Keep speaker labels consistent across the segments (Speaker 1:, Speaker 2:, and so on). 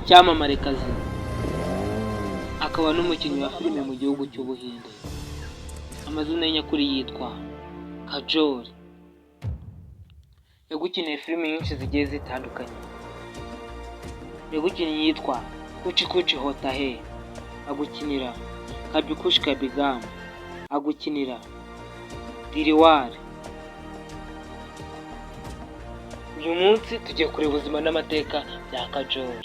Speaker 1: cyamamarekazi akaba n'umukinnyi wa filime mu gihugu cy'Ubuhinde. Amazina ye nyakuri yitwa Kajol. Yagukiniye filime nyinshi zigiye zitandukanye. Yagukiniye yitwa Kuchi Kuchi Hota Hai, agukinira Kabhi Khushi Kabhie Gham, agukinira Dilwale. Uyu munsi tugiye kureba ubuzima n'amateka bya Kajol.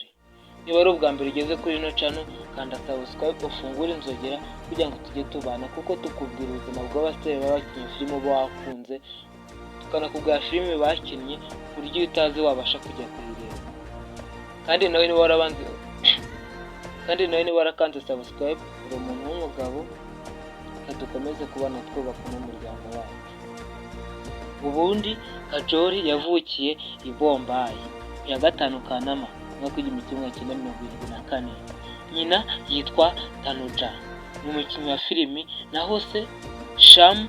Speaker 1: Niba ari ubwa mbere ugeze kuri ino channel, kanda subscribe, ufungure inzogera kugira ngo tujye tubana, kuko tukubwira ubuzima bw'abasore baba bakinnye filime uba wakunze, tukanakubwira filime bakinnye ku buryo utazi wabasha kujya kuyireba. Kandi nawe niba warakanze subscribe, uri umuntu w'umugabo, reka dukomeze kubana twubaka n'umuryango wacu. Ubundi Kajol yavukiye i Bombay ya 5 Kanama mwaka w'igihumbi kimwe magana cyenda mirongo irindwi na kane. Nyina yitwa Tanuja, ni umukinnyi wa filimi, naho se Sham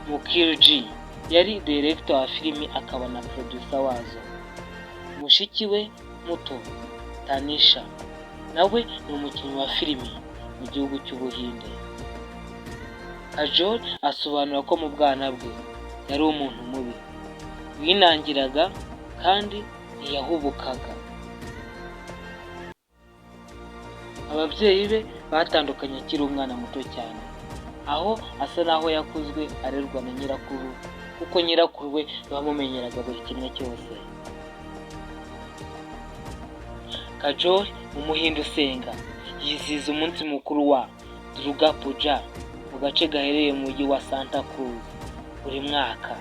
Speaker 1: Mukherjee yari director wa filimi akaba na producer wazo. Mushiki we muto Tanisha nawe ni umukinnyi wa filimi mu gihugu cy'Ubuhinde. Kajol asobanura ko mu bwana bwe yari umuntu mubi, winangiraga kandi ntiyahubukaga. Ababyeyi be batandukanye akiri umwana muto cyane, aho asa naho yakuzwe arerwa na nyirakuru, kuko nyirakuru we bamumenyeraga buri kimwe cyose. Kajol, umuhinde usenga, yizihiza umunsi mukuru wa Durga Puja mu gace gaherereye mu mujyi wa Santa Cruz buri mwaka.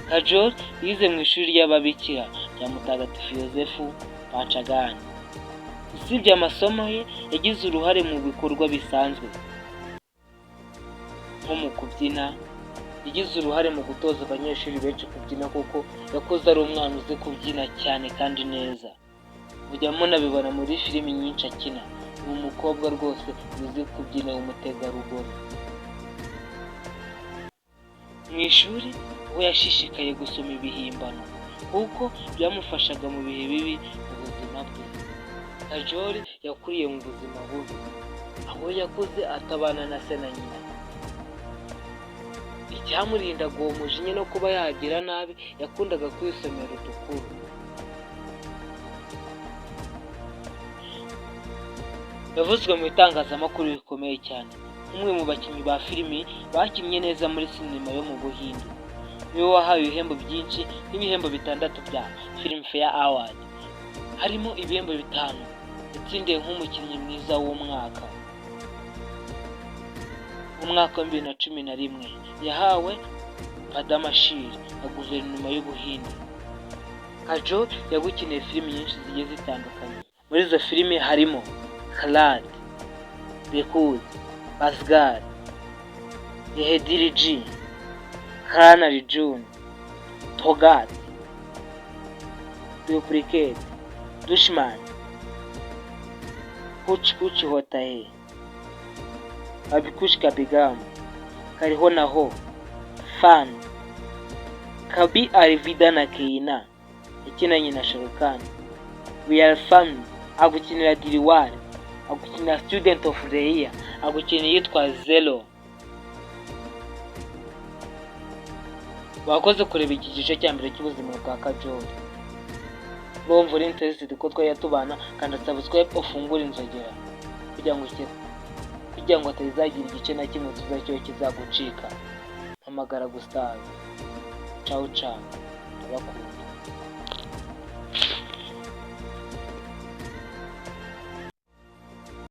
Speaker 1: Kajol yize mu ishuri ry'ababikira rya Mutagatifu Yosefu Panchagani. Usibye amasomo ye, yagize uruhare mu bikorwa bisanzwe nko mu kubyina. Yagize uruhare mu gutoza abanyeshuri benshi kubyina, kuko yakoze ari umwana uzi kubyina cyane kandi neza. Mujya munabibona muri filimi nyinshi akina, ni umukobwa rwose uzi kubyina w'umutegarugori. Mu ishuri we yashishikaye gusoma ibihimbano, kuko byamufashaga mu bihe bibi mu buzima bwe. Kajol yakuriye mu buzima bubi, aho yakuze atabana na se na nyina. Icyamurindaga uwo mujinya no kuba yagira nabi, yakundaga kwisomera udukuru. Yavuzwe mu itangazamakuru bikomeye cyane, umwe mu bakinnyi ba filimi bakinnye neza muri sinema yo mu Buhinde. Niwe wahawe ibihembo byinshi n'ibihembo 6 bya Filmfare Award, harimo ibihembo 5 yatsindiye nk'umukinnyi mwiza w'umwaka. Mu mwaka wa 2011 yahawe Padma Shri na guverinoma y'Ubuhinde. Kajol yagukiniye filimi nyinshi zigiye zitandukanye. Muri izo filimi harimo Khalad, Bekud, Basgar, Ye Dil Ji, Khan Arjun, Togat, Duplicate, Dushman, Kuchi Kuchi Hota Hai, Kabhi Khushi Kabhie Gham, Kariho Na Ho, Fan, Kabhi Alvida na Keina yakinanye na Shah Rukh Khan, We Are Family, agukinira Dilwale, agukinira Student of the Year, agukinira yitwa Zero. Wakoze kureba iki gice cya mbere cy'ubuzima bwa Kajol. Bumva uri interested ko twajya tubana, kanda subscribe, ufungure inzogera kugira ngo atazagira igice na kimwe tuzacyo kizagucika. Hamagara Gustave. Ciao ciao. Ndabakunda.